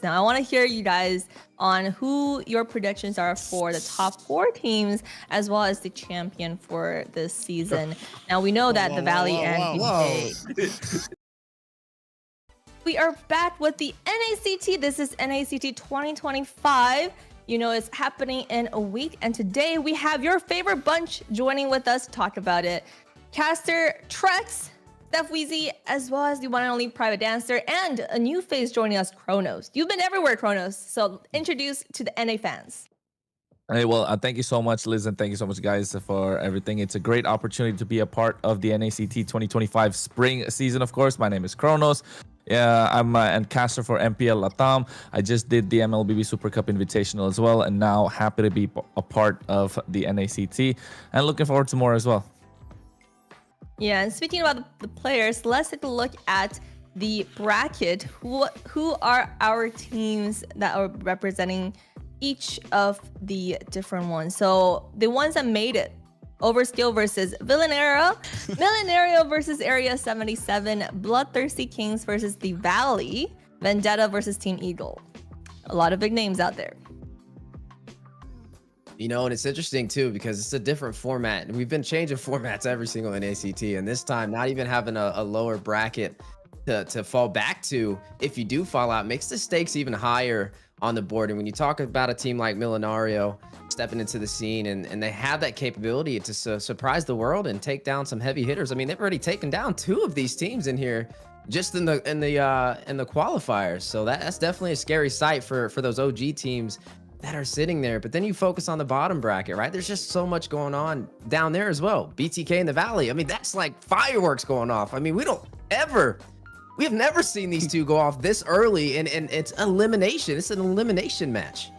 predictions. Now, I want to hear you guys on who your predictions are for the top 4 teams, as well as the champion for this season. Now, we know that the Valley and PK. We are back with the NACT. This is NACT 2025. You know, it's happening in a week. And today we have your favorite bunch joining with us to talk about it. Caster Trex, Steph Weezy, as well as the one and only private dancer, and a new face joining us, KRONOS. You've been everywhere, KRONOS. So introduce to the NA fans. Hey, well, thank you so much, Liz, and thank you so much, guys, for everything. It's a great opportunity to be a part of the NACT 2025 spring season, of course. My name is KRONOS. I'm a caster for mplllatam. I just did the MLBB Super Cup Invitational as well, and now happy to be a part of the NACT, and looking forward to more as well. Yeah, and speaking about the players, let's take a look at the bracket. Who are our teams that are representing each of the different ones? So the ones that made it: Overskill versus Villanera, Millenario versus Area 77, Bloodthirsty Kings versus the Valley, Vendetta versus Team Eagle. A lot of big names out there. You know, and it's interesting too, because it's a different format. We've been changing formats every single NACT, and this time not even having a lower bracket to fall back to if you do fall out makes the stakes even higher on the board. And when you talk about a team like Millenario stepping into the scene, and they have that capability to surprise the world and take down some heavy hitters. I mean, they've already taken down 2 of these teams in here just in the qualifiers. So that's definitely a scary sight for those OG teams that are sitting there. But then you focus on the bottom bracket, right? There's just so much going on down there as well. BTK in the Valley. I mean, that's like fireworks going off. I mean, we have never seen these two go off this early, and it's elimination. It's an elimination match.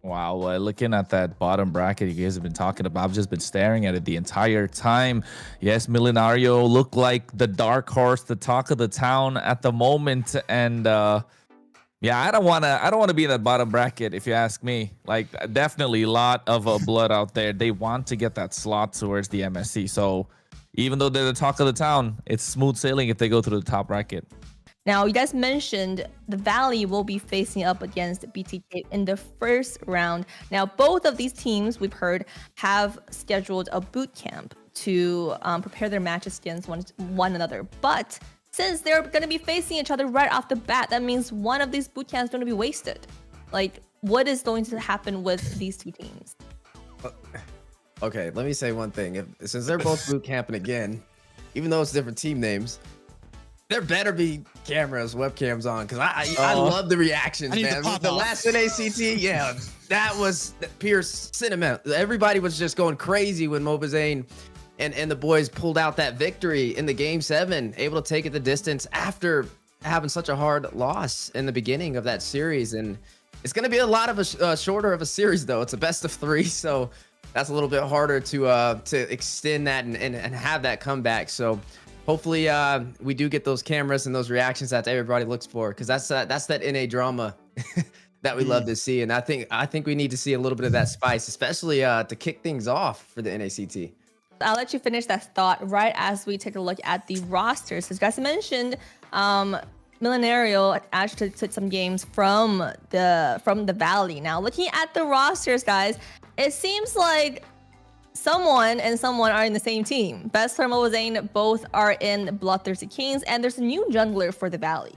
Wow, looking at that bottom bracket you guys have been talking about, I've just been staring at it the entire time. Yes, Millenario looked like the dark horse, the talk of the town at the moment, and yeah, I don't want to be in that bottom bracket, if you ask me. Like, definitely a lot of blood out there. They want to get that slot towards the MSC. So even though they're the talk of the town, it's smooth sailing if they go through the top bracket. Now, you guys mentioned the Valley will be facing up against BTK in the first round. Now, both of these teams, we've heard, have scheduled a boot camp to prepare their matches against one another. But since they're going to be facing each other right off the bat, that means one of these boot camps is going to be wasted. Like, what is going to happen with these two teams? Okay, let me say one thing. Since they're both boot camping again, even though it's different team names, there better be cameras, webcams on, because I love the reactions, man. The last NACT, yeah, that was pure cinema. Everybody was just going crazy when Mobazane and the boys pulled out that victory in the Game 7, able to take it the distance after having such a hard loss in the beginning of that series. And it's going to be a lot of a shorter of a series, though. It's a best of 3, so that's a little bit harder to extend that and have that comeback. So hopefully we do get those cameras and those reactions that everybody looks for, because that's that NA drama that we love to see. And I think we need to see a little bit of that spice, especially to kick things off for the NACT. I'll let you finish that thought right as we take a look at the rosters. As you guys mentioned, Millenario actually took some games from the Valley. Now, looking at the rosters, guys, it seems like someone are in the same team. Best from Mobazane both are in Bloodthirsty Kings, and there's a new jungler for the Valley.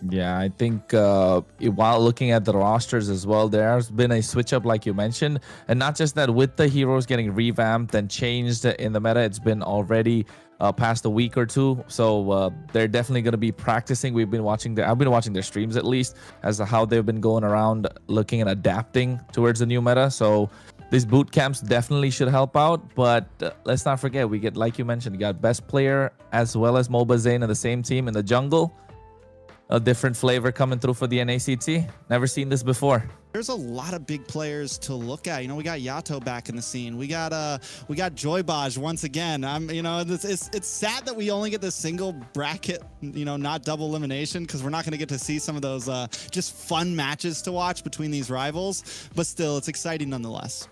Yeah, I think while looking at the rosters as well, there has been a switch up, like you mentioned, and not just that, with the heroes getting revamped and changed in the meta, it's been already past a week or 2, so they're definitely going to be practicing. I've been watching their streams, at least, as to how they've been going around looking and adapting towards the new meta. So these boot camps definitely should help out, but let's not forget, we get, like you mentioned, you got best player as well as Mobazane in the same team in the jungle. A different flavor coming through for the NACT. Never seen this before. There's a lot of big players to look at. You know, we got Yato back in the scene. We got Joybaj once again. You know, it's sad that we only get this single bracket, you know, not double elimination, because we're not going to get to see some of those just fun matches to watch between these rivals. But still, it's exciting nonetheless.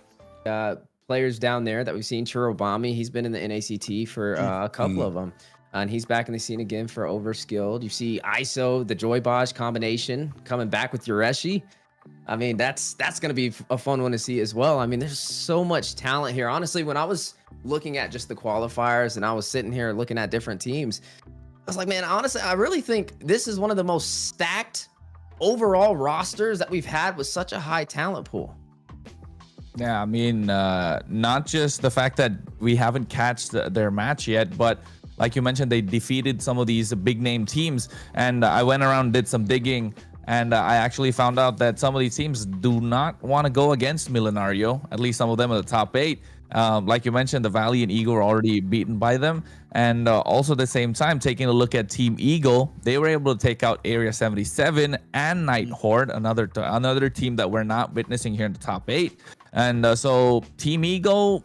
Players down there that we've seen, Churobami, he's been in the NACT for a couple of them. and he's back in the scene again for Overskilled. You see ISO, the Joybaj combination coming back with Yureshi. I mean, that's going to be a fun one to see as well. I mean, there's so much talent here. Honestly, when I was looking at just the qualifiers and I was sitting here looking at different teams, I was like, man, honestly, I really think this is one of the most stacked overall rosters that we've had with such a high talent pool. Yeah, I mean, not just the fact that we haven't catched their match yet, but like you mentioned, they defeated some of these big name teams. And I went around, did some digging, and I actually found out that some of these teams do not want to go against Millenario, at least some of them are the top 8. Like you mentioned, the Valley and Eagle are already beaten by them. And also at the same time, taking a look at Team Eagle, they were able to take out Area 77 and Night Horde, another team that we're not witnessing here in the top 8. And so Team Eagle,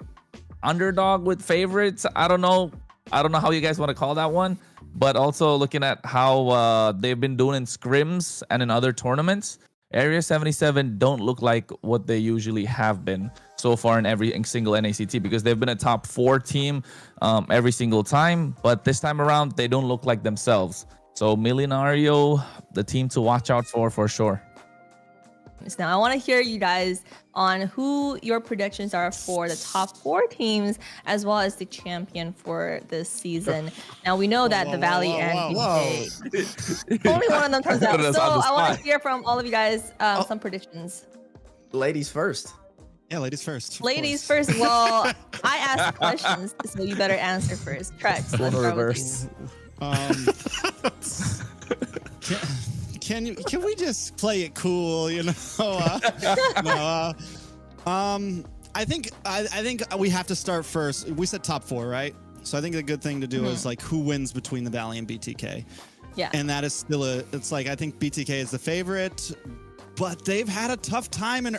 underdog with favorites. I don't know how you guys want to call that one. But also looking at how they've been doing in scrims and in other tournaments, Area 77 don't look like what they usually have been so far in every single NACT, because they've been a top 4 team every single time. But this time around, they don't look like themselves. So Millenario, the team to watch out for sure. Now, I want to hear you guys on who your predictions are for the top 4 teams, as well as the champion for this season. Now, we know that the Valley and Gpay, only one of them comes out. So I want to hear from all of you guys some predictions. Ladies first. Yeah, ladies first. Ladies first. Well, I asked questions, so you better answer first. Trex, let's start with you. Can we just play it cool, you know? I think we have to start first. We said top 4, right? So I think the good thing to do is like who wins between the Valley and BTK. Yeah. And that is still it's like I think BTK is the favorite, but they've had a tough time in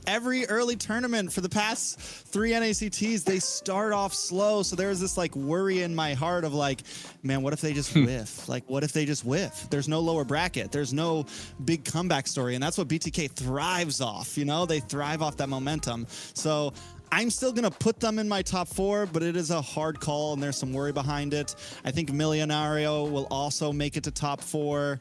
every early tournament for the past 3 NACTs. They start off slow, so there's this like worry in my heart of like, man, what if they just whiff? Like, what if they just whiff? There's no lower bracket. There's no big comeback story, and that's what BTK thrives off. You know, they thrive off that momentum. So I'm still going to put them in my top 4, but it is a hard call, and there's some worry behind it. I think Millenario will also make it to top 4.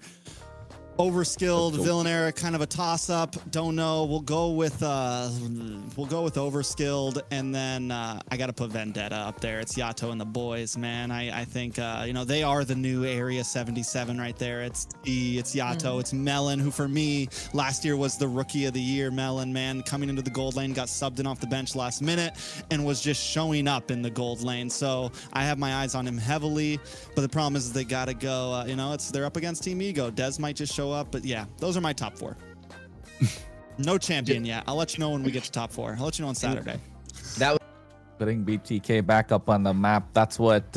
Overskilled, Villainera, kind of a toss-up. Don't know. We'll go with Overskilled, and then I got to put Vendetta up there. It's Yato and the boys, man. I think you know, they are the new Area 77 right there. It's Yato, it's Melon, who for me last year was the Rookie of the Year. Melon, man, coming into the gold lane, got subbed in off the bench last minute, and was just showing up in the gold lane. So I have my eyes on him heavily. But the problem is they got to go. You know, they're up against Team Ego. Dez might just show up, but yeah, those are my top 4. No champion yet. I'll let you know when we get to top 4. I'll let you know on Saturday. That was putting BTK back up on the map. That's what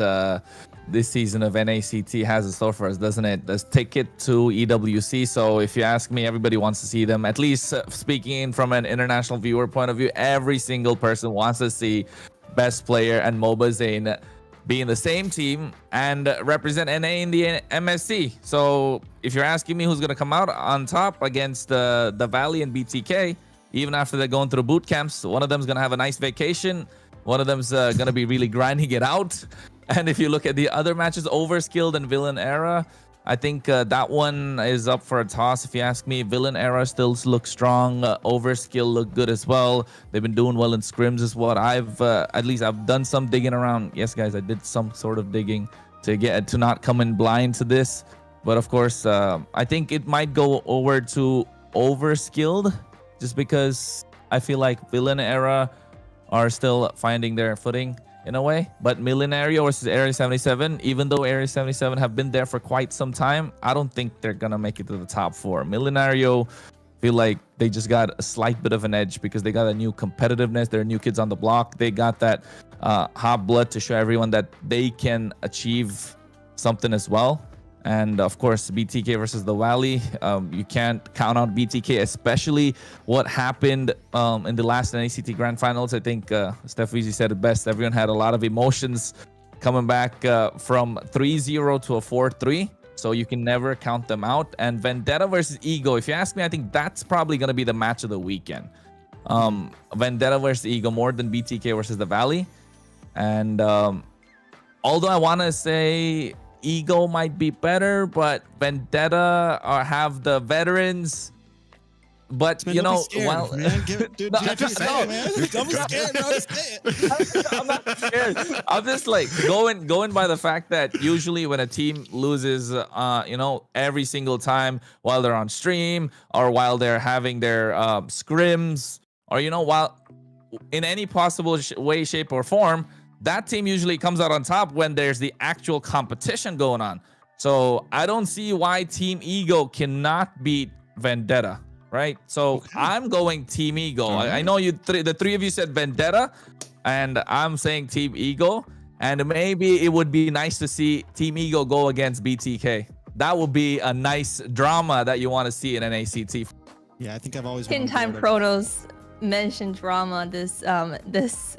this season of NACT has in store for us, doesn't it? Let's take it to EWC. So if you ask me, everybody wants to see them. At least speaking from an international viewer point of view, every single person wants to see best player and MOBA Zane be in the same team and represent NA in the MSC. So if you're asking me who's going to come out on top against the Valley and BTK, even after they're going through boot camps, one of them's going to have a nice vacation. One of them's going to be really grinding it out. And if you look at the other matches, Overskilled and Villain Era, I think that one is up for a toss. If you ask me, Villain Era still looks strong. Overskill look good as well. They've been doing well in scrims is what I've done some digging around. Yes, guys, I did some sort of digging to not come in blind to this. But of course, I think it might go over to Overskilled just because I feel like Villain Era are still finding their footing in a way. But Millenario versus Area 77, even though Area 77 have been there for quite some time, I don't think they're gonna make it to the top 4. Millenario feel like they just got a slight bit of an edge because they got a new competitiveness. They're new kids on the block. They got that hot blood to show everyone that they can achieve something as well. And of course, BTK versus the Valley, you can't count out BTK, especially what happened in the last NACT Grand Finals. I think Steph Weezy said it best. Everyone had a lot of emotions coming back from 3-0 to a 4-3. So you can never count them out. And Vendetta versus Ego, if you ask me, I think that's probably going to be the match of the weekend. Vendetta versus Ego more than BTK versus the Valley. And although I want to say Ego might be better, but Vendetta have the veterans. But Man, you don't know, be scared, while man. Dude, No, don't be scared, man. Don't be scared, bro. Say it. I'm not scared. I'm just like going by the fact that usually when a team loses, you know, every single time while they're on stream or while they're having their scrims, or you know, while in any possible way, shape, or form, that team usually comes out on top when there's the actual competition going on. So I don't see why Team Ego cannot beat Vendetta. Right, so okay. I'm going Team Ego. I know you, the three of you said Vendetta, and I'm saying Team Ego. And maybe it would be nice to see Team Ego go against BTK. That would be a nice drama that you want to see in an ACT. Yeah, I think I've always In time, KRONOS mentioned drama this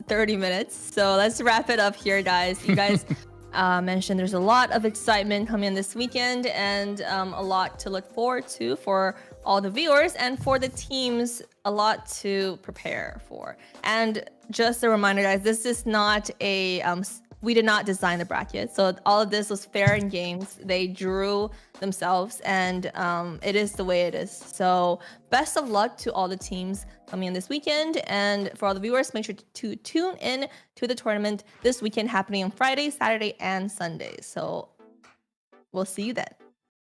30 minutes. So let's wrap it up here, guys. You guys mentioned there's a lot of excitement coming in this weekend, and a lot to look forward to for all the viewers, and for the teams, a lot to prepare for. And just a reminder, guys, this is not a we did not design the bracket, so all of this was fair in games. They drew themselves, and it is the way it is. So best of luck to all the teams coming in this weekend, and for all the viewers, make sure to tune in to the tournament this weekend, happening on Friday, Saturday, and Sunday. So we'll see you then.